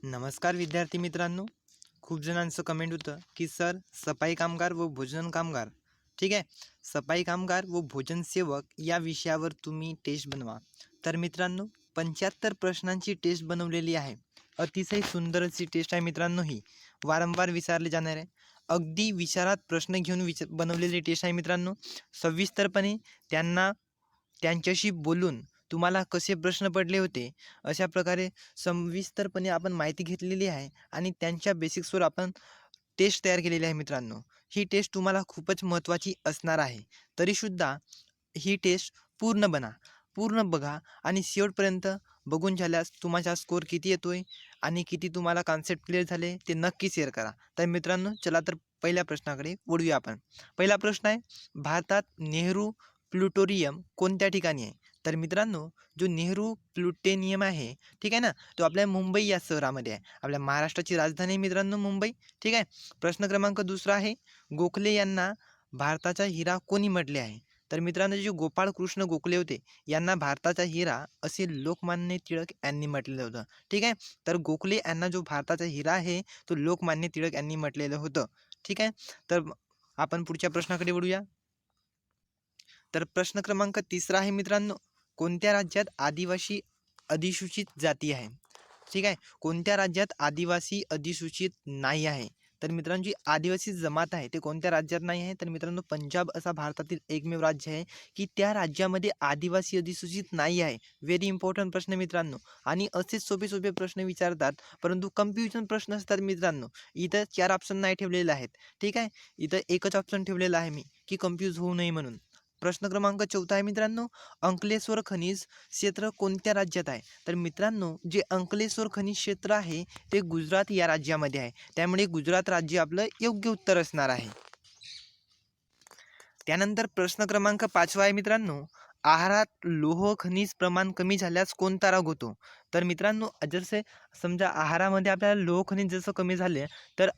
नमस्कार विद्यार्थी मित्रांनो. खूप जणांचं कमेंट होतं की सर सफाई कामगार व भोजन कामगार, ठीक आहे, सफाई कामगार व भोजन सेवक या विषयावर तुम्ही टेस्ट बनवा. तर मित्रांनो, 75 प्रश्नांची टेस्ट बनवलेली आहे. अतिशय सुंदर अशी टेस्ट आहे मित्रांनो. ही वारंवार विचारले जाणार आहे. अगदी विचारात प्रश्न घेऊन बनवलेली टेस्ट आहे मित्रांनो. सविस्तरपणे त्यांच्याशी बोलून तुम्हाला कसे प्रश्न पडले होते, अशा प्रकारे सविस्तरपणे आपण माहिती घेतलेली आहे आणि त्यांच्या बेसिक्सवर आपण टेस्ट तयार केलेली आहे मित्रांनो. ही टेस्ट तुम्हाला खूपच महत्त्वाची असणार आहे. तरीसुद्धा ही टेस्ट पूर्ण बघा आणि शेवटपर्यंत बघून झाल्यास तुमचा स्कोर किती येतोय आणि किती तुम्हाला कॉन्सेप्ट क्लिअर झाले ते नक्की शेअर करा. तर मित्रांनो, चला तर पहिल्या प्रश्नाकडे वळूया आपण. पहिला प्रश्न आहे, भारतात नेहरू प्लुटोरियम कोणत्या ठिकाणी आहे? तर मित्रांनो, जो नेहरू प्लुटेनियम आहे, ठीक आहे ना, तो आपल्या मुंबई या शहरामध्ये आहे. आपल्या महाराष्ट्राची राजधानी मित्रांनो मुंबई, ठीक आहे. प्रश्न क्रमांक दुसरा आहे, गोखले यांना भारताचा हिरा कोणी म्हटले आहे? तर मित्रांनो, जे गोपाळ कृष्ण गोखले होते यांना भारताचा हिरा असे लोकमान्य टिळक यांनी म्हटलेलं होतं, ठीक आहे. तर गोखले यांना जो भारताचा हिरा आहे तो लोकमान्य टिळक यांनी म्हटलेलं होतं, ठीक आहे. तर आपण पुढच्या प्रश्नाकडे वळूया. तर प्रश्न क्रमांक तिसरा आहे मित्रांनो, कोणत्या राज्यात आदिवासी अधिसूचित जाती आहे? ठीक आहे, कोणत्या राज्यात आदिवासी अधिसूचित नाही आहे? तर मित्रांनो, जी आदिवासी जमात आहे ते कोणत्या राज्यात नाही आहे? तर मित्रांनो, पंजाब असा भारतातील एकमेव राज्य आहे की त्या राज्यामध्ये आदिवासी अधिसूचित नाही आहे. व्हेरी इम्पॉर्टंट प्रश्न मित्रांनो. आणि असेच सोपे सोपे प्रश्न विचारतात, परंतु कन्फ्युजन प्रश्न असतात मित्रांनो. इथं 4 ऑप्शन नाही ठेवलेले आहेत, ठीक आहे. इथं एकच ऑप्शन ठेवलेला आहे मी, की कन्फ्यूज होऊ नये म्हणून. प्रश्न क्रमांक 4 आहे मित्रांनो, अंकलेश्वर खनिज क्षेत्र कोणत्या राज्यात आहे? तर मित्रांनो, जे अंकलेश्वर खनिज क्षेत्र आहे ते गुजरात या राज्यामध्ये आहे. त्यामुळे गुजरात राज्य आपलं योग्य उत्तर असणार आहे. त्यानंतर प्रश्न क्रमांक 5 आहे मित्रांनो, आहारात लोह खनिज प्रमाण कमी झाल्यास कोणता रोग होतो? तर मित्रांनो, जसे समजा आहारामध्ये आपल्याला लोह खनिज जसं कमी झाले तर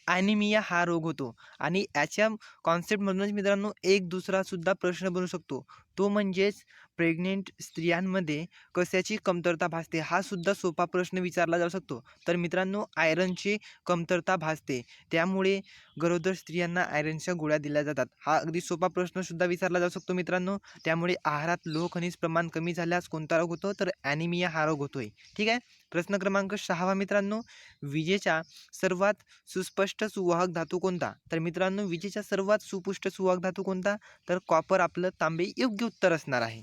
ॲनिमिया हा रोग होतो. आणि याच्या कॉन्सेप्टमधूनच मित्रांनो एक दुसरा सुद्धा प्रश्न बनू शकतो, तो म्हणजेच प्रेग्नेंट स्त्रियांमध्ये कशाची कमतरता भासते? हा सुद्धा सोपा प्रश्न विचारला जाऊ शकतो. तर मित्रांनो, आयरनची कमतरता भासते, त्यामुळे गरोदर स्त्रियांना आयरनच्या गोळ्या दिल्या जातात. हा अगदी सोपा प्रश्न सुद्धा विचारला जाऊ शकतो मित्रांनो. त्यामुळे आहारात लोह खनिज प्रमाण कमी झाल्यास कोणता रोग होतो? तर ॲनिमिया हा रोग होतोय, ठीक आहे. प्रश्न क्रमांक 6 मित्रांनो, विजेचा सर्वात सुस्पष्ट सुवाहक धातू कोणता? तर मित्रांनो, विजेचा सर्वात सुस्पष्ट सुवाहक धातू कोणता? तर कॉपर आपलं तांबे योग्य उत्तर असणार आहे.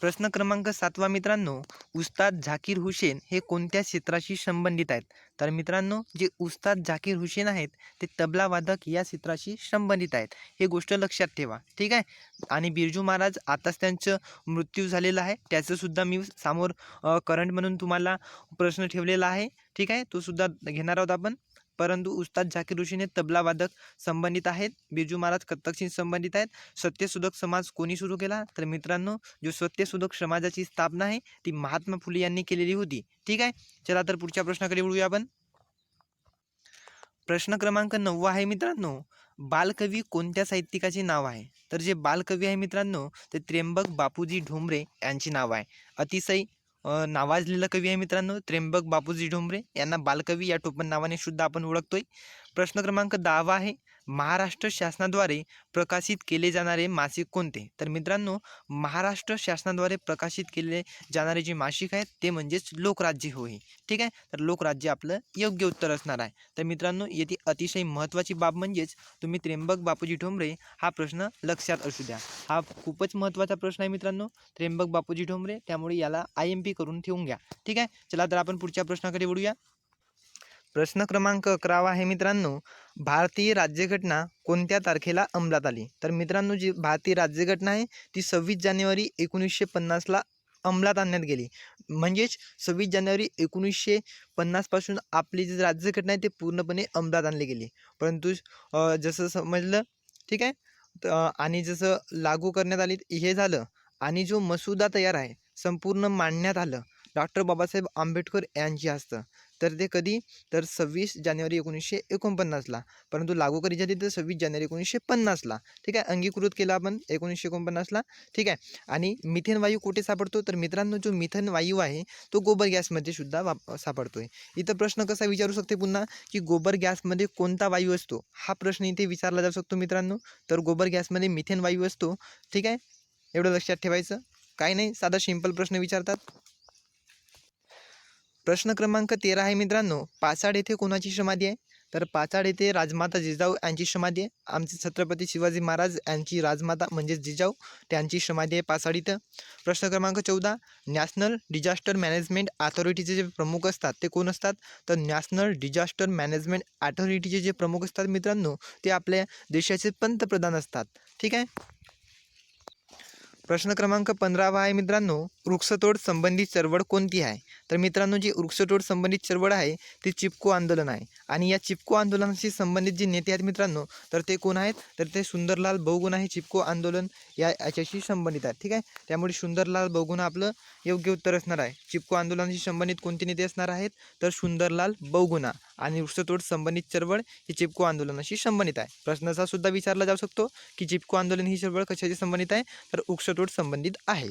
प्रश्न क्रमांक 7 मित्रांनो, उस्ताद झाकीर हुसेन हे कोणत्या क्षेत्राशी संबंधित आहेत? तर मित्रांनो, जे उस्ताद झाकीर हुसेन आहेत ते तबला वादक या क्षेत्राशी संबंधित आहेत. हे गोष्ट लक्षात ठेवा, ठीक आहे. आणि बिरजू महाराज आताच त्यांचं मृत्यू झालेला आहे, त्याचं सुद्धा मी समोर करंट म्हणून तुम्हाला प्रश्न ठेवलेला आहे, ठीक आहे. तो सुद्धा घेणार आहोत आपण. परंतु उस्ताद झाकीर हुसेन हे तबला वादक संबंधित आहेत, बिरजू महाराज कथ्थकशी संबंधित आहेत. सत्यशोधक समाज कोणी सुरू केला? तर मित्रांनो, जो सत्यशोधक समाजाची स्थापना आहे ती महात्मा फुले यांनी केलेली होती, ठीक आहे. चला तर पुढच्या प्रश्नाकडे वळूया आपण. प्रश्न क्रमांक 9 आहे मित्रांनो, बालकवी कोणत्या साहित्यिकाचे नाव आहे? तर जे बालकवी आहे मित्रांनो ते त्र्यंबक बापूजी ढोंबरे यांचे नाव आहे. अतिशय नावाजलेला कवी आहे मित्रांनो त्र्यंबक बापूजी ढोंबरे यांना बालकवी या टोपण नावाने सुद्धा आपण ओळखतोय. प्रश्न क्रमांक 10 आहे, महाराष्ट्र शासनाद्वारे प्रकाशित केले जाणारे मासिक कोणते? तर मित्रांनो, महाराष्ट्र शासनाद्वारे प्रकाशित केले जाणारे जे मासिक आहेत ते म्हणजेच लोकराज्य होय, ठीक आहे. तर लोकराज्य आपलं योग्य उत्तर असणार आहे. तर मित्रांनो, येथे अतिशय महत्त्वाची बाब म्हणजेच तुम्ही त्र्यंबक बापूजी ढोंबरे हा प्रश्न लक्षात असू द्या. हा खूपच महत्त्वाचा प्रश्न आहे मित्रांनो, त्र्यंबक बापूजी ढोंबरे, त्यामुळे याला IMP करून ठेवून घ्या, ठीक आहे. चला तर आपण पुढच्या प्रश्नाकडे वळूया. प्रश्न क्रमांक 11 आहे मित्रांनो, भारतीय राज्यघटना कोणत्या तारखेला अंमलात आली? तर मित्रांनो, जी भारतीय राज्यघटना आहे ती 26 जानेवारी 1950ला अंमलात आणण्यात गेली. म्हणजेच 26 जानेवारी 1950 पासून आपली जी राज्यघटना आहे ते पूर्णपणे अंमलात आणली गेली. परंतु जसं समजलं, ठीक आहे. आणि जसं लागू करण्यात आली हे झालं आणि जो मसुदा तयार आहे संपूर्ण मांडण्यात आलं, डॉक्टर बाबासाहेब आंबेडकर यांची असतं. तर ते कधी, तर 26 जानेवारी 1949ला. परंतु लागू कधी झाली तर 26 जानेवारी 1950ला. ठीक आहे, अंगीकृत केला आपण 1949ला. ठीक आहे. आणि मिथेन वायू कुठे सापडतो, तर मित्रांनो जो मिथेन वायू आहे तो गोबर गॅसमध्ये सुद्धा सापडतोय. इथं प्रश्न कसा विचारू शकते पुन्हा, की गोबर गॅसमध्ये कोणता वायू असतो, हा प्रश्न इथे विचारला जाऊ शकतो मित्रांनो. तर गोबर गॅसमध्ये मिथेन वायू असतो. ठीक आहे, एवढं लक्षात ठेवायचं. काही नाही, साधा सिंपल प्रश्न विचारतात. प्रश्न क्रमांक 13 आहे मित्रांनो, पाचाड येथे कोणाची समाधी आहे, तर पाचाड येथे राजमाता जिजाऊ यांची समाधी आहे. आमचे छत्रपती शिवाजी महाराज यांची राजमाता म्हणजे जिजाऊ त्यांची समाधी आहे पाचाड इथं. प्रश्न क्रमांक 14, नॅशनल डिझास्टर मॅनेजमेंट अथॉरिटीचे जे प्रमुख असतात ते कोण असतात, तर नॅशनल डिझास्टर मॅनेजमेंट अथॉरिटीचे जे प्रमुख असतात मित्रांनो, ते आपल्या देशाचे पंतप्रधान असतात. ठीक आहे. प्रश्न क्रमांक 15 आहे मित्रांनो, वृक्षतोड संबंधित चळवळ कोणती आहे, तर मित्रांनो जी वृक्षतोड संबंधित चळवळ आहे ती चिपको आंदोलन आहे. आणि या चिपको आंदोलनाशी संबंधित जे नेते आहेत मित्रांनो, तर ते कोण आहेत, तर ते सुंदरलाल बहुगुणा हे चिपको आंदोलन याच्याशी संबंधित आहेत. ठीक आहे, त्यामुळे सुंदरलाल बहुगुणा आपलं योग्य उत्तर असणार आहे. चिपको आंदोलनाशी संबंधित कोणते नेते असणार आहेत, तर सुंदरलाल बहुगुणा. आणि वृक्षतोड संबंधित चळवळ ही चिपको आंदोलनाशी संबंधित आहे. प्रश्नाचा सुद्धा विचारला जाऊ शकतो की चिपको आंदोलन ही चळवळ कशाशी संबंधित आहे, तर वृक्षतोड संबंधित आहे.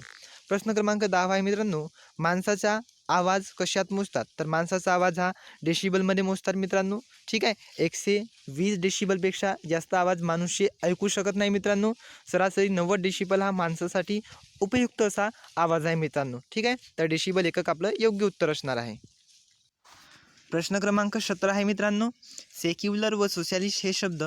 प्रश्न क्रमांक 10 आहे मित्रांनो, माणसाचा आवाज कशात मोजतात, तर माणसाचा आवाज हा डेसिबलमध्ये मोजतात मित्रांनो. ठीक आहे, 120 डेसिबलपेक्षा जास्त आवाज मनुष्य ऐकू शकत नाही मित्रांनो. सरासरी 90 डेसिबल हा माणसासाठी उपयुक्त असा आवाज आहे मित्रांनो. ठीक आहे, तर डेसिबल एकक आपलं योग्य उत्तर असणार आहे. प्रश्न क्रमांक 17 आहे मित्रांनो, सेक्युलर व सोशॅलिस्ट हे शब्द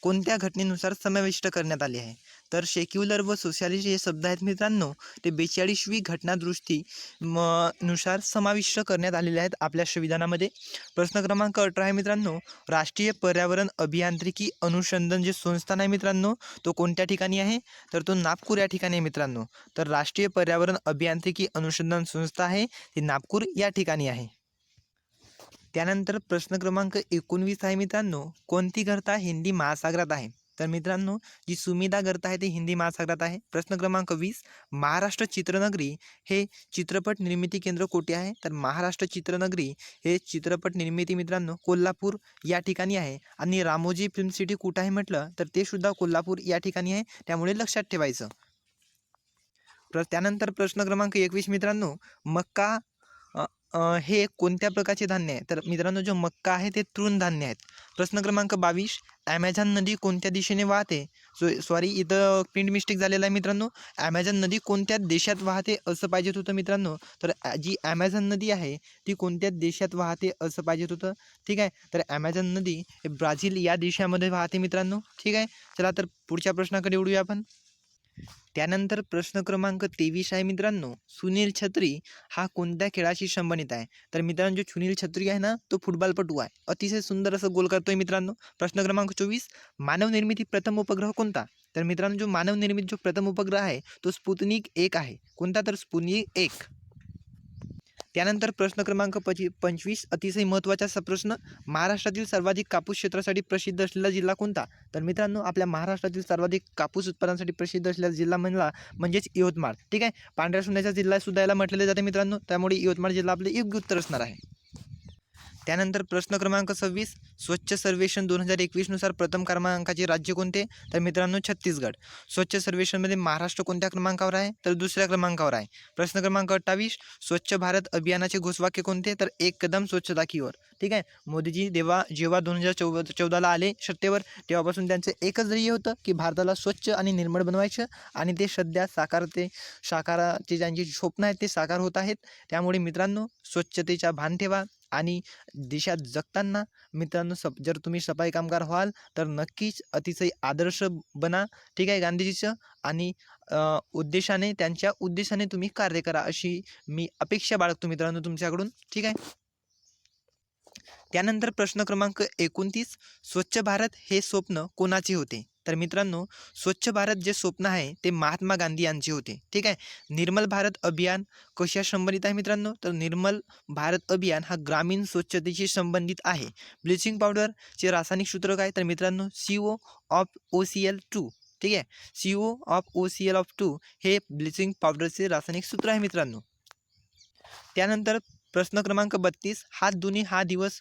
कोणत्या घटनेनुसार समाविष्ट करण्यात आले आहे, तर सेक्युलर व सोशॅलिस्ट हे शब्द आहेत मित्रांनो, ते 42वी घटनादुरुस्ती नुसार समाविष्ट करण्यात आलेले आहेत आपल्या संविधानामध्ये. प्रश्न क्रमांक 18 आहे मित्रांनो, राष्ट्रीय पर्यावरण अभियांत्रिकी अनुसंधान जे संस्थान आहे मित्रांनो, तो कोणत्या ठिकाणी आहे, तर तो नागपूर या ठिकाणी आहे मित्रांनो. तर राष्ट्रीय पर्यावरण अभियांत्रिकी अनुसंधान संस्था आहे ती नागपूर या ठिकाणी आहे. त्यानंतर प्रश्न क्रमांक 19 आहे मित्रांनो, कोणती गर्ता हिंदी महासागरात आहे, तर मित्रांनो जी सुमेधा गर्त आहे ती हिंदी महासागरात आहे. प्रश्न क्रमांक 20, महाराष्ट्र चित्रनगरी हे चित्रपट निर्मिती केंद्र कोठे आहे, तर महाराष्ट्र चित्रनगरी हे चित्रपट निर्मिती मित्रांनो कोल्हापूर या ठिकाणी आहे. आणि रामोजी फिल्म सिटी कुठं आहे म्हटलं, तर ते सुद्धा कोल्हापूर या ठिकाणी आहे, त्यामुळे लक्षात ठेवायचं. त्यानंतर प्रश्न क्रमांक 21 मित्रांनो, मक्का हे कोणत्या प्रकारचे धान्य आहे, तर मित्रांनो जो मक्का आहे ते तृणधान्य आहेत. प्रश्न क्रमांक 22, ॲमेझॉन नदी कोणत्या दिशेने वाहते, सॉरी इथं प्रिंट मिस्टेक झालेला आहे मित्रांनो. ॲमेझॉन नदी कोणत्या देशात वाहते असं पाहिजेत होतं मित्रांनो, तर जी ॲमेझॉन नदी आहे ती कोणत्या देशात वाहते असं पाहिजेत होतं. ठीक आहे, तर ॲमेझॉन नदी हे ब्राझील या देशामध्ये वाहते मित्रांनो. ठीक आहे, चला तर पुढच्या प्रश्नाकडे वळूया आपण. त्यानंतर प्रश्न क्रमांक 23 आहे मित्रांनो, सुनील छत्री हा कोणत्या खेळाशी संबंधित आहे, तर मित्रांनो जो सुनील छत्री आहे ना तो फुटबॉलपटू आहे. अतिशय सुंदर असं गोल करतोय मित्रांनो. प्रश्न क्रमांक 24, मानवनिर्मिती प्रथम उपग्रह कोणता, तर मित्रांनो जो मानवनिर्मित जो प्रथम उपग्रह आहे तो स्पुतनिक 1 आहे. कोणता, तर स्पुतनिक 1. त्यानंतर प्रश्न क्रमांक 25 अतिशय महत्त्वाचा असा प्रश्न, महाराष्ट्रातील सर्वाधिक कापूस क्षेत्रासाठी प्रसिद्ध असलेला जिल्हा कोणता, तर मित्रांनो आपल्या महाराष्ट्रातील सर्वाधिक कापूस उत्पादनासाठी प्रसिद्ध असलेला जिल्हा म्हणजेच यवतमाळ. ठीक आहे, पांढऱ्या सोन्याचा जिल्हा सुद्धा याला म्हटलेले जाते मित्रांनो, त्यामुळे यवतमाळ जिल्हा आपले योग्य उत्तर असणार आहे. त्यानंतर प्रश्न क्रमांक 26, स्वच्छ सर्वेक्षण 2021 नुसार प्रथम क्रमांकाचे राज्य कोणते, तर मित्रांनो छत्तीसगड. स्वच्छ सर्वेक्षणमध्ये महाराष्ट्र कोणत्या क्रमांकावर आहे, तर दुसऱ्या क्रमांकावर आहे. प्रश्न क्रमांक 28, स्वच्छ भारत अभियानाचे घोषवाक्य कोणते, तर एक कदम स्वच्छता की ओर. ठीक आहे, मोदीजी जेव्हा 2014ला आले सत्तेवर तेव्हापासून त्यांचं एकच ध्येय होतं की भारताला स्वच्छ आणि निर्मळ बनवायचं, आणि ते सध्या साकाराचे ज्यांचे स्वप्न आहेत ते साकार होत आहेत. त्यामुळे मित्रांनो स्वच्छतेचा भान ठेवा, आणि देशात जगताना मित्रांनो जर तुम्ही सफाई कामगार व्हाल तर नक्कीच अतिशय आदर्श बना. ठीक आहे, गांधीजीचं आणि त्यांच्या उद्देशाने तुम्ही कार्य करा अशी मी अपेक्षा बाळगतो मित्रांनो तुमच्याकडून. ठीक आहे. त्यानंतर प्रश्न क्रमांक 29, स्वच्छ भारत हे स्वप्न कोणाचे होते, तर मित्रांनो स्वच्छ भारत जे स्वप्न आहे ते महात्मा गांधी यांचे होते. ठीक आहे, निर्मल भारत अभियान कशा संबंधित आहे मित्रांनो, तर निर्मल भारत अभियान हा ग्रामीण स्वच्छतेशी संबंधित आहे. ब्लिचिंग पावडरचे रासायनिक सूत्र काय, तर मित्रांनो CO(OCl2). ठीक आहे, CO(OCl2) हे ब्लिचिंग पावडरचे रासायनिक सूत्र आहे मित्रांनो. त्यानंतर प्रश्न क्रमांक 32, हात धुणे हा दिवस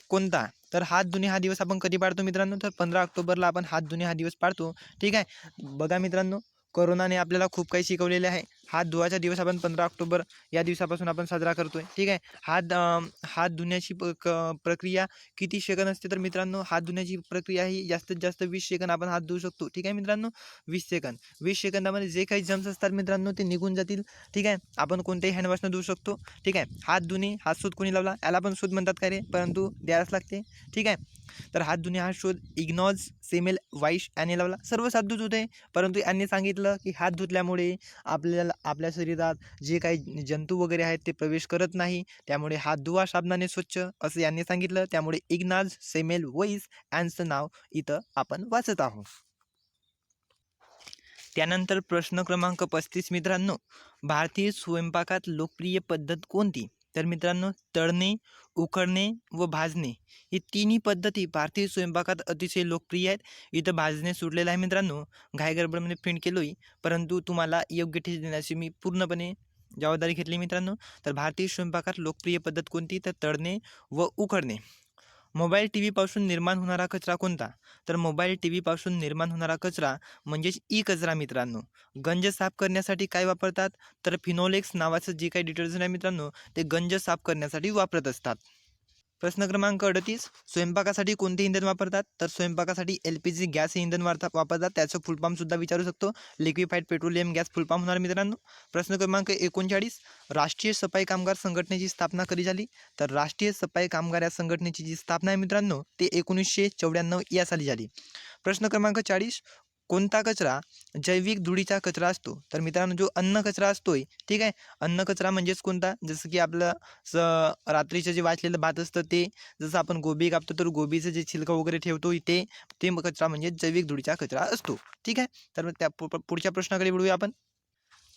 कोणता? तर हात धुणे हा दिवस आपण कधी पाळतो मित्रांनो? तर 15 ऑक्टोबरला आपण हात धुणे हा दिवस पाळतो. ठीक आहे. बघा मित्रांनो, कोरोनाने आपल्याला खूप काही शिकवलेले आहे. हात धुवायचा दिवस आपण 15 ऑक्टोबर या दिवसापासून आपण साजरा करतोय. ठीक आहे. हात धुण्याची प्रक्रिया किती सेकंद असते? तर मित्रांनो, हात धुण्याची प्रक्रिया ही जास्तीत जास्त 20 सेकंद आपण हात धुवू शकतो. ठीक आहे मित्रांनो, 20 सेकंद. 20 सेकंदामध्ये जे काही जम्स असतात मित्रांनो ते निघून जातील. ठीक आहे. आपण कोणत्याही हँडवॉशनं धुवू शकतो. ठीक आहे. हात धुणे हा शोध कोणी लावला? याला पण शोध म्हणतात का रे? परंतु द्यायलाच लागते. ठीक आहे. तर हात धुणे हा शोध इग्नॉज सेमेल वाईश याने लावला. सर्व साधूच होते, परंतु यांनी सांगितलं की हात धुतल्यामुळे आपल्याला आपल्या शरीरात जे काही जंतू वगैरे आहेत ते प्रवेश करत नाही, त्यामुळे हात धुवा साबणाने स्वच्छ, असं यांनी सांगितलं. त्यामुळे इग्नाज सेमेल वाईस यांचं नाव इथं आपण वाचत आहोत. त्यानंतर प्रश्न क्रमांक 35 मित्रांनो, भारतीय स्वयंपाकात लोकप्रिय पद्धत कोणती? तर मित्रांनो, तळणे, उकडणे व भाजणे ही तिन्ही पद्धती भारतीय स्वयंपाकात अतिशय लोकप्रिय आहेत. इथं भाजणे सुटलेलं आहे मित्रांनो, घाईगडबडमध्ये प्रिंट केलोय, परंतु तुम्हाला योग्य टिप्स देण्याची मी पूर्णपणे जबाबदारी घेतली मित्रांनो. तर भारतीय स्वयंपाकात लोकप्रिय पद्धत कोणती? तर तळणे व उकडणे. मोबाईल टी व्हीपासून निर्माण होणारा कचरा कोणता? तर मोबाईल टी व्हीपासून निर्माण होणारा कचरा म्हणजेच ई कचरा मित्रांनो. गंज साफ करण्यासाठी काय वापरतात? तर फिनोलेक्स नावाचं जे काही डिटर्जंट आहे मित्रांनो, ते गंज साफ करण्यासाठी वापरत असतात. प्रश्न क्रमांक 38, स्वयंपाकासाठी कोणते इंधन वापरतात? तर स्वयंपाकासाठी LPG गॅस हे इंधन वापरतात. त्याचं फुलफॉर्मसुद्धा विचारू शकतो. लिक्विफाईड पेट्रोलियम गॅस फुलफॉर्म होणार मित्रांनो. प्रश्न क्रमांक 39, राष्ट्रीय सफाई कामगार संघटनेची स्थापना कधी झाली? तर राष्ट्रीय सफाई कामगार या संघटनेची जी स्थापना आहे मित्रांनो, ते 1994 या साली झाली. प्रश्न क्रमांक 40, कोणता कचरा जैविक धुळीचा कचरा असतो? तर मित्रांनो, जो अन्न कचरा असतोय, ठीक आहे, अन्न कचरा म्हणजेच कोणता? जसं की आपलं रात्रीचं जे वाचलेलं भात असतं ते, जसं आपण गोबी कापतो तर गोबीचं जे छिलकं वगैरे ठेवतो ते कचरा म्हणजे जैविक धुळीचा कचरा असतो. ठीक आहे. तर त्या पुढच्या प्रश्नाकडे वळूया आपण.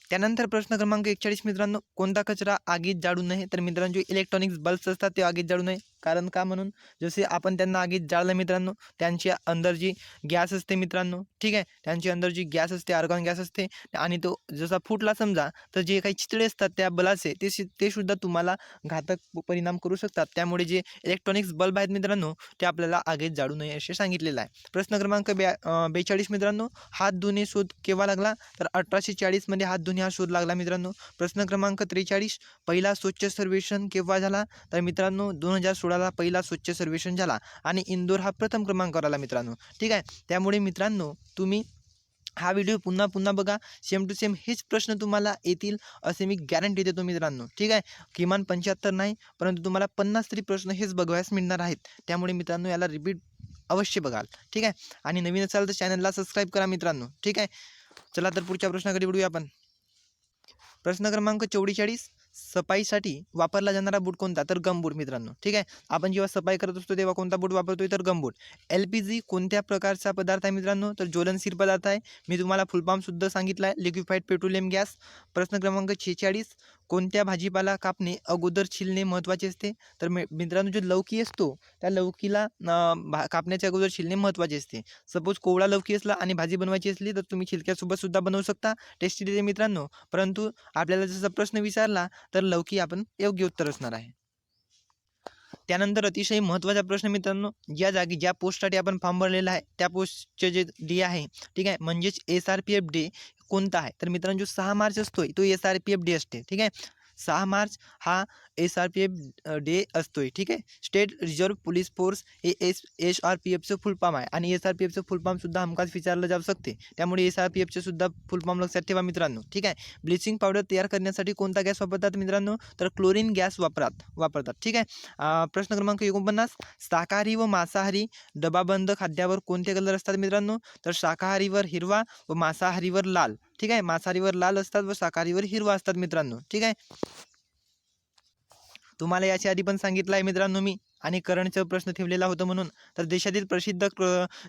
त्यानंतर प्रश्न क्रमांक 41 मित्रांनो, कोणता कचरा आगीत जाळू नये? तर मित्रांनो, जे इलेक्ट्रॉनिक्स बल्ब्स असतात ते आगीत जाळू नये. कारण का म्हणून? जसे आपण त्यांना आगीत जाळलं मित्रांनो, त्यांच्या अंदर जी गॅस असते मित्रांनो, ठीक आहे, त्यांची अंदर जी गॅस असते, आर्गॉन गॅस असते, आणि तो जसा फुटला समजा, तर जे काही चितळे असतात त्या बलाचे ते सुद्धा तुम्हाला घातक परिणाम करू शकतात. त्यामुळे जे इलेक्ट्रॉनिक्स बल्ब आहेत मित्रांनो, ते आपल्याला आगीत जाळू नये असे सांगितलेलं आहे. प्रश्न क्रमांक 42 मित्रांनो, हात धुणे शोध केव्हा लागला? तर 1840 मध्ये हात धुणे हा शोध लागला मित्रांनो. प्रश्न क्रमांक 43, पहिला स्वच्छ सर्वेक्षण केव्हा झाला? तर मित्रांनो, 2016ला पहिला स्वच्छ सर्वेक्षण झाला आणि इंदोर हा प्रथम क्रमांकावर आला मित्रांनो. ठीक आहे. त्यामुळे मित्रांनो, तुम्ही हा व्हिडिओ पुन्हा पुन्हा बघा. सेम टू सेम हेच प्रश्न तुम्हाला येतील असे मी गॅरंटी देतो मित्रांनो. ठीक आहे. किमान 75 नाही, परंतु तुम्हाला 50 तरी प्रश्न हेच बघायला मिळणार आहेत. त्यामुळे मित्रांनो, याला रिपीट अवश्य बघाल. ठीक आहे. आणि नवीन असाल तर चॅनलला सबस्क्राईब करा मित्रांनो. ठीक आहे. चला तर पुढच्या प्रश्नाकडे वळूया आपण. प्रश्न क्रमांक 44, सफाईसाठी वापरला जाणारा बूट कोणता? तर गमबूट मित्रांनो. ठीक आहे. आपण जेव्हा सफाई करत असतो तेव्हा कोणता बूट वापरतोय? तर गमबूट. LPG कोणत्या प्रकारचा पदार्थ आहे मित्रांनो? तर ज्वलनशील पदार्थ आहे. मी तुम्हाला फुलफॉर्म सुद्धा सांगितला आहे, लिक्विफाईड पेट्रोलियम गॅस. प्रश्न क्रमांक 46, कोणत्या भाजीपाला कापणे अगोदर छिलणे महत्त्वाचे असते? तर मित्रांनो, जो लौकी असतो त्या लौकीला कापण्याच्या अगोदर छिलणे महत्त्वाचे असते. सपोज कोवळा लौकी असला आणि भाजी बनवायची असली तर तुम्ही छिलक्यासोबत सुद्धा बनवू शकता. टेस्टी देते मित्रांनो. परंतु आपल्याला जसा प्रश्न विचारला तर लौकी आपण योग्य उत्तर असणार आहे. त्यानंतर अतिशय महत्त्वाचा प्रश्न मित्रांनो, ज्या पोस्टसाठी आपण फॉर्म भरलेला आहे त्या पोस्टचे जे डे आहे, ठीक आहे, म्हणजेच SRPF डे कोणता आहे? तर मित्रांनो, जो 6 मार्च असतोय तो SRPF डे असते. ठीक आहे. 6 मार्च हा SRPF डे असतोय. ठीक आहे. स्टेट रिझर्व्ह पोलीस फोर्स हे SRPFचं फुल फॉर्म आहे आणि SRPFचं फुल फॉर्म सुद्धा हमखास विचारलं जाऊ शकते. त्यामुळे SRPFचं सुद्धा फुल फॉर्म लक्षात ठेवा मित्रांनो. ठीक आहे. ब्लिचिंग पावडर तयार करण्यासाठी कोणता गॅस वापरतात मित्रांनो? तर क्लोरीन गॅस वापरतात. ठीक आहे. प्रश्न क्रमांक 49, शाकाहारी व मांसाहारी डबाबंद खाद्यावर कोणते कलर असतात मित्रांनो? तर शाकाहारीवर हिरवा व मांसाहारीवर लाल. ठीक आहे. मांसाहारीवर लाल असतात व शाकाहारीवर हिरवा असतात मित्रांनो. ठीक आहे. तुम्हाला याच्या आधी पण सांगितलं आहे मित्रांनो मी, आणि करंटचा प्रश्न ठेवलेला होता म्हणून. तर देशातील प्रसिद्ध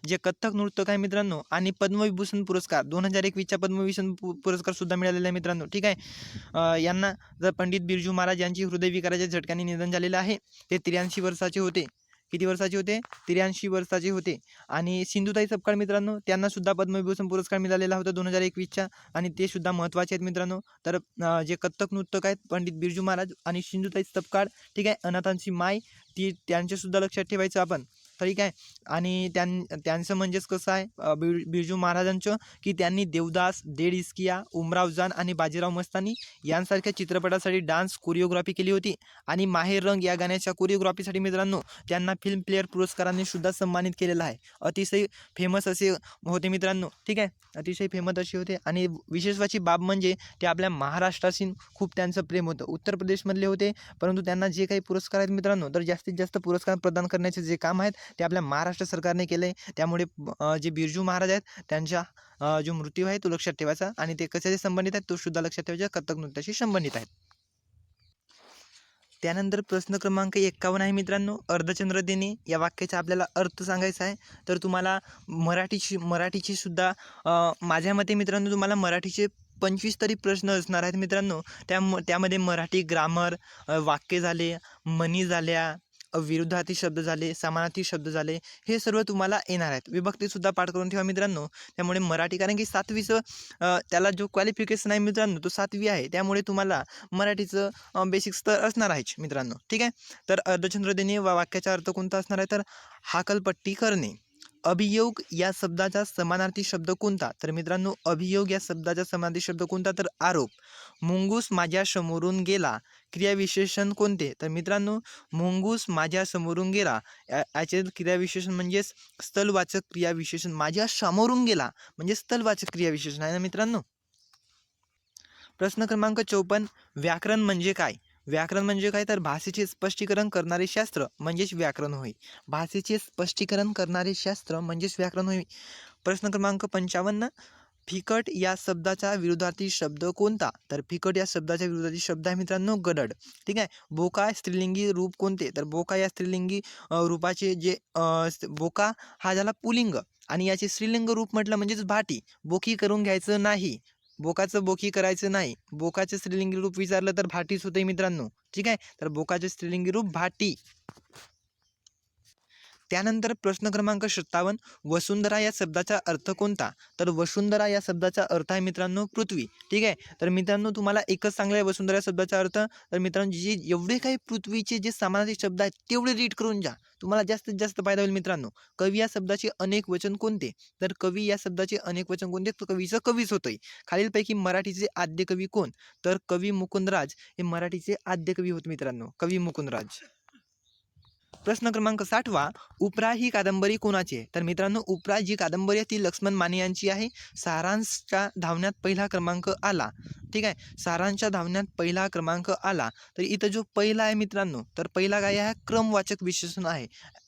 जे कथ्थक नृत्यक आहे मित्रांनो आणि पद्मविभूषण पुरस्कार 2021चा पद्मविभूषण पुरस्कार सुद्धा मिळालेला आहे मित्रांनो. ठीक आहे. यांना जर पंडित बिरजू महाराज यांची हृदयविकाराच्या झटक्याने निधन झालेलं आहे. ते 83 वर्षाचे होते. किती वर्षाचे होते? 83 वर्षाचे होते. आणि सिंधुताई सपकाळ मित्रांनो, त्यांना सुद्धा पद्मविभूषण पुरस्कार मिळालेला होता 2021च्या, आणि ते सुद्धा महत्त्वाचे आहेत मित्रांनो. तर जे कथ्थक नृत्यक आहेत पंडित बिरजू महाराज आणि सिंधुताई सपकाळ, ठीक आहे, अनाथांची माय, ती त्यांच्यासुद्धा लक्षात ठेवायचं आपण, ठीक आहे. आणि त्यांचं म्हणजेच कसं आहे बिरजू महाराजांचं, की त्यांनी देवदास, डेड इस्किया, उमराव जान आणि बाजीराव मस्तानी यांसारख्या चित्रपटासाठी डान्स कोरिओग्राफी केली होती. आणि माहेर रंग या गाण्याच्या कोरिओग्राफीसाठी मित्रांनो त्यांना फिल्मफेअर पुरस्काराने सुद्धा सन्मानित केलेलं आहे. अतिशय फेमस असे होते मित्रांनो, ठीक आहे, अतिशय फेमस असे होते. आणि विशेषवाची बाब म्हणजे ते आपल्या महाराष्ट्राशी खूप त्यांचं प्रेम होतं. उत्तर प्रदेशमधले होते, परंतु त्यांना जे काही पुरस्कार आहेत मित्रांनो, तर जास्तीत जास्त पुरस्कार प्रदान करण्याचे जे काम आहेत ते आपल्या महाराष्ट्र सरकारने केलं आहे. त्यामुळे जे बिरजू महाराज आहेत त्यांच्या जो मृत्यू आहे तो लक्षात ठेवायचा, आणि ते कशाशी संबंधित आहेत तो सुद्धा लक्षात ठेवायचा, कथ्थक नृत्याशी संबंधित आहेत. त्यानंतर प्रश्न क्रमांक 51 आहे मित्रांनो, अर्धचंद्र देणे या वाक्याचा आपल्याला अर्थ सांगायचा आहे. तर तुम्हाला मराठीची सुद्धा माझ्या मते मित्रांनो तुम्हाला मराठीचे 25 तरी प्रश्न असणार आहेत मित्रांनो. त्यामध्ये मराठी ग्रामर, वाक्य झाले, म्हणी झाल्या, विरुद्धार्थी शब्द झाले, समानार्थी शब्द झाले, हे सर्व तुम्हाला येणार आहेत. विभक्तीसुद्धा पाठ करून ठेवा मित्रांनो. त्यामुळे मराठी, कारण की 7वीचं त्याला जो क्वालिफिकेशन आहे मित्रांनो तो 7वी आहे, त्यामुळे तुम्हाला मराठीचं बेसिक्स तर असणार आहेच मित्रांनो, ठीक आहे. तर अर्धचंद्र देणे वाक्याचा अर्थ कोणता असणार आहे? तर हाकलपट्टी करणे. अभियोग या शब्दाचा समानार्थी शब्द कोणता? तर मित्रांनो अभियोग या शब्दाचा समानार्थी शब्द कोणता? तर आरोप. मुंगूस माझ्या समोरून गेला, क्रियाविशेषण कोणते? तर मित्रांनो मुंगूस माझ्या समोरून गेला याचे क्रियाविशेषण म्हणजे स्थलवाचक क्रियाविशेषण. माझ्या समोरून गेला म्हणजे स्थलवाचक क्रियाविशेषण आहे ना मित्रांनो. प्रश्न क्रमांक 54, व्याकरण म्हणजे काय? व्याकरण म्हणजे काय? तर भाषेचे स्पष्टीकरण करणारे शास्त्र म्हणजेच व्याकरण होय. भाषेचे स्पष्टीकरण करणारे शास्त्र म्हणजेच व्याकरण होय. प्रश्न क्रमांक 55, फिकट या शब्दाचा विरुद्धार्थी शब्द कोणता? तर फिकट या शब्दाचा विरुद्धार्थी शब्द आहे मित्रांनो गडद, ठीक आहे. बोका स्त्रीलिंगी रूप कोणते? तर बोका या स्त्रीलिंगी रूपाचे जे बोका हा झाला पुलिंग, आणि याचे स्त्रीलिंग रूप म्हटलं म्हणजेच भाटी. बोकी करून घ्यायचं नाही, बोकाचं बोकी करायचं नाही. बोकाचे स्त्रीलिंगी रूप विचारलं तर भाटीच होते मित्रांनो, ठीक आहे. तर बोकाचे स्त्रीलिंगी रूप भाटी. त्यानंतर प्रश्न क्रमांक 57, वसुंधरा या शब्दाचा अर्थ कोणता? तर वसुंधरा या शब्दाचा अर्थ आहे मित्रांनो पृथ्वी, ठीक आहे. तर मित्रांनो तुम्हाला एकच सांगलं आहे वसुंधरा शब्दाचा अर्थ. तर मित्रांनो जे एवढे काही पृथ्वीचे जे समानार्थी शब्द आहेत तेवढे रीड करून जा, तुम्हाला जास्तीत जास्त फायदा होईल मित्रांनो. कवी या शब्दाचे अनेक वचन कोणते? तर कवी या शब्दाचे अनेक वचन कोणते? तर कवीचं कवीच होतंय. खालीलपैकी मराठीचे आद्य कवी कोण? तर कवी मुकुंदराज हे मराठीचे आद्य कवी होते मित्रांनो, कवी मुकुंदराज. प्रश्न क्रमांक 60, उपरा ही कादंबरी कोणाची आहे? तर मित्रांनो उपरा जी कादंबरी आहे ती लक्ष्मण माने यांची आहे. सारांशच्या धावण्यात पहिला क्रमांक आला, ठीक आहे. सारांशच्या धावण्यात पहिला क्रमांक आला. तर इथं जो पहिला आहे मित्रांनो, तर पहिला काय आहे? क्रमवाचक विशेषण आहे.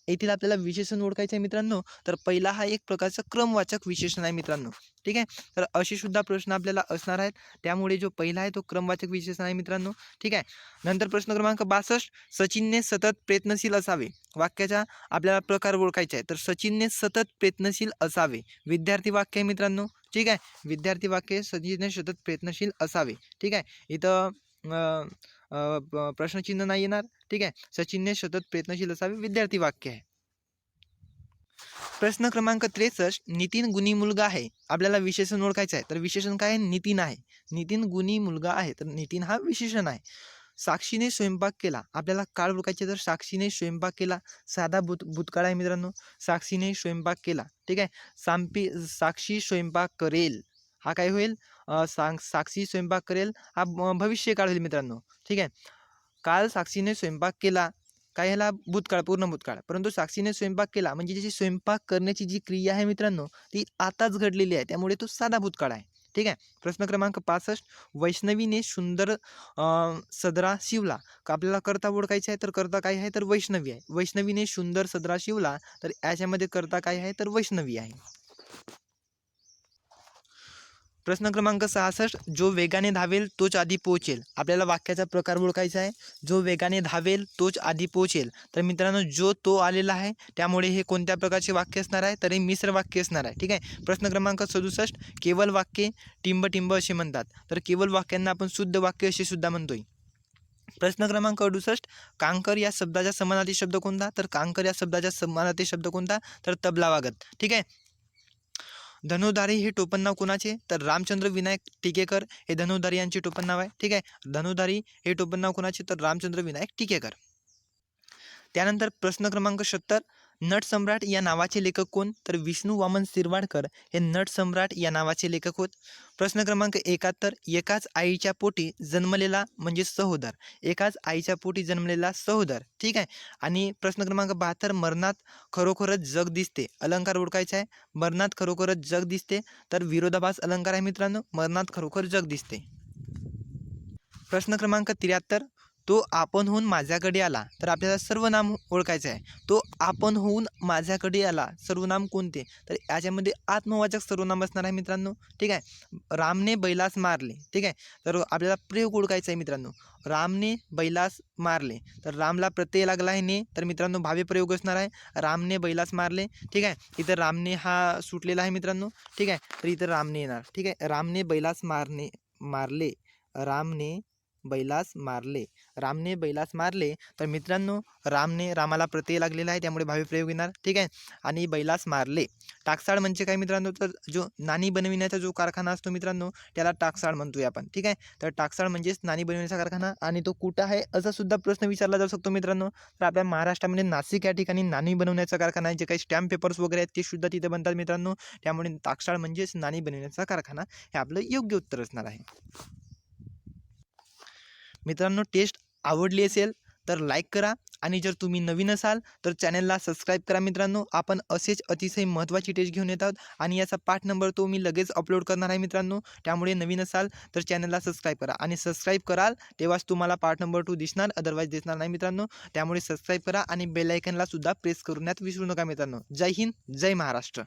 येथील आपल्याला विशेषण ओळखायचं आहे मित्रांनो, तर पहिला हा एक प्रकारचा क्रमवाचक विशेषण आहे मित्रांनो, ठीक आहे. तर असे सुद्धा प्रश्न आपल्याला असणार आहेत, त्यामुळे जो पहिला आहे तो क्रमवाचक विशेषण आहे मित्रांनो, ठीक आहे. नंतर प्रश्न क्रमांक 62, सचिनने सतत प्रयत्नशील असावे. वाक्याचा आपल्याला प्रकार ओळखायचा आहे. तर सचिनने सतत प्रयत्नशील असावे विद्यार्थी वाक्य आहे मित्रांनो, ठीक आहे. विद्यार्थी वाक्य सचिनने सतत प्रयत्नशील असावे, ठीक आहे. इथं प्रश्नचिन्ह नाही येणार, ठीक आहे. सचिनने सतत प्रयत्नशील असावे विद्यार्थी वाक्य आहे. प्रश्न क्रमांक 63, नितीन गुणी मुलगा आहे. आपल्याला विशेषण ओळखायचं आहे. तर विशेषण काय आहे? नितीन आहे. नितीन गुणी मुलगा आहे, तर नितीन हा विशेषण आहे. साक्षीने स्वयंपाक केला. आपल्याला काळ ओळखायचे, तर साक्षीने स्वयंपाक केला साधा भूतकाळ आहे मित्रांनो. साक्षीने स्वयंपाक केला, ठीक आहे. साक्षी स्वयंपाक करेल हा काय होईल? साक्षी स्वयंपाक करेल हा भविष्यकाळ होईल मित्रांनो, ठीक आहे. काल साक्षीने स्वयंपाक केला, काय ह्याला भूतकाळ, पूर्ण भूतकाळ. परंतु साक्षीने स्वयंपाक केला म्हणजे ज्याची स्वयंपाक करण्याची जी क्रिया आहे मित्रांनो ती आताच घडलेली आहे, त्यामुळे तो साधा भूतकाळ आहे, ठीक आहे. प्रश्न क्रमांक 65, वैष्णवीने सुंदर सदरा शिवला. आपल्याला कर्ता ओळखायचा आहे, तर कर्ता काय आहे? तर वैष्णवी आहे. वैष्णवीने सुंदर सदरा शिवला, तर याच्यामध्ये कर्ता काय आहे? तर वैष्णवी आहे. प्रश्न क्रमांक 66, जो वेगाने धावेल तोच आधी पोहोचेल. आपल्याला वाक्याचा प्रकार ओळखायचा आहे. जो वेगाने धावेल तोच आधी पोहोचेल. तर मित्रांनो जो तो आलेला आहे, त्यामुळे हे कोणत्या प्रकारचे वाक्य असणार आहे? तर हे मिश्र वाक्य असणार आहे, ठीक आहे. प्रश्न क्रमांक 67, केवळ वाक्ये टिंब टिंब असे म्हणतात. तर केवळ वाक्यांना आपण शुद्ध वाक्य असे सुद्धा म्हणतोय, प्रश्न क्रमांक 68, कांकर या शब्दाचा समानार्थी शब्द कोणता? तर कांकर या शब्दाचा समानार्थी शब्द कोणता? तर तबला वादक. ठीक आहे. धनुधारी हे टोपणनाव कोणाचे? तर रामचंद्र विनायक टिकेकर हे धनुधारी यांचे टोपणनाव आहे. ठीक आहे. धनुधारी हे टोपणनाव कोणाचे? तर रामचंद्र विनायक टिकेकर. त्यानंतर प्रश्न क्रमांक 70, नटसम्राट या नावाचे लेखक कोण? तर विष्णू वामन शिरवाडकर हे नटसम्राट या नावाचे लेखक होत. प्रश्न क्रमांक 71, एकाच आईच्या पोटी जन्मलेला म्हणजे सहोदर. एकाच आईच्या पोटी जन्मलेला सहोदर. ठीक आहे. आणि प्रश्न क्रमांक 72, मरणात खरोखरच जग दिसते. अलंकार ओळखायचा आहे. मरणात खरोखरच जग दिसते. तर विरोधाभास अलंकार आहे मित्रांनो. मरणात खरोखर जग दिसते. प्रश्न क्रमांक 73, तो आपण होऊन माझ्याकडे आला. तर आपल्याला सर्वनाम ओळखायचं आहे. तो आपण होऊन माझ्याकडे आला, सर्वनाम कोणते? तर याच्यामध्ये आत्मवाचक सर्वनाम असणार आहे मित्रांनो. ठीक आहे. रामने बैलास मारले. ठीक आहे. तर आपल्याला प्रयोग ओळखायचा आहे मित्रांनो. रामने बैलास मारले. तर रामला प्रत्यय लागला आहे ने, तर मित्रांनो भावी प्रयोग असणार आहे. रामने बैलास मारले. ठीक आहे. इथं रामने हा सुटलेला आहे मित्रांनो. ठीक आहे. तर इथं रामने येणार. ठीक आहे. रामने बैलास मारले. रामने बैलास मारले. रामने बैलास मारले. तर मित्रांनो रामाला प्रत्यय लागलेला आहे, त्यामुळे भावी प्रयोग येणार. ठीक आहे. आणि बैलास मारले. टाकसाळ म्हणजे काय मित्रांनो? तर जो नाणी बनविण्याचा जो कारखाना असतो मित्रांनो, त्याला टाकसाळ म्हणतोय आपण. ठीक आहे. तर टाकसाळ म्हणजेच नाणी बनविण्याचा कारखाना. आणि तो कुठं आहे असा सुद्धा प्रश्न विचारला जाऊ शकतो मित्रांनो. तर आपल्या महाराष्ट्रामध्ये नाशिक या ठिकाणी नाणी बनवण्याचा कारखाना आहे. जे काही स्टॅम्प पेपर्स वगैरे आहेत ते सुद्धा तिथे बनतात मित्रांनो. त्यामुळे टाकसाळ म्हणजेच नाणी बनविण्याचा कारखाना हे आपलं योग्य उत्तर असणार आहे. मित्रांनो, टेस्ट आवडली असेल तर लाईक करा, आणि जर तुम्ही नवीन असाल तर चॅनलला सबस्क्राईब करा मित्रांनो. आपण असेच अतिशय महत्त्वाची टेस्ट घेऊन येत आहोत, आणि याचा पाठ नंबर तो मी लगेच अपलोड करणार आहे मित्रांनो. त्यामुळे नवीन असाल तर चॅनलला सबस्क्राईब करा, आणि सबस्क्राईब कराल तेव्हाच तुम्हाला पार्ट नंबर 2 दिसणार, अदरवाईज दिसणार नाही मित्रांनो. त्यामुळे सबस्क्राईब करा, आणि बेल आयकनला सुद्धा प्रेस करण्यात विसरू नका मित्रांनो. जय हिंद, जय महाराष्ट्र.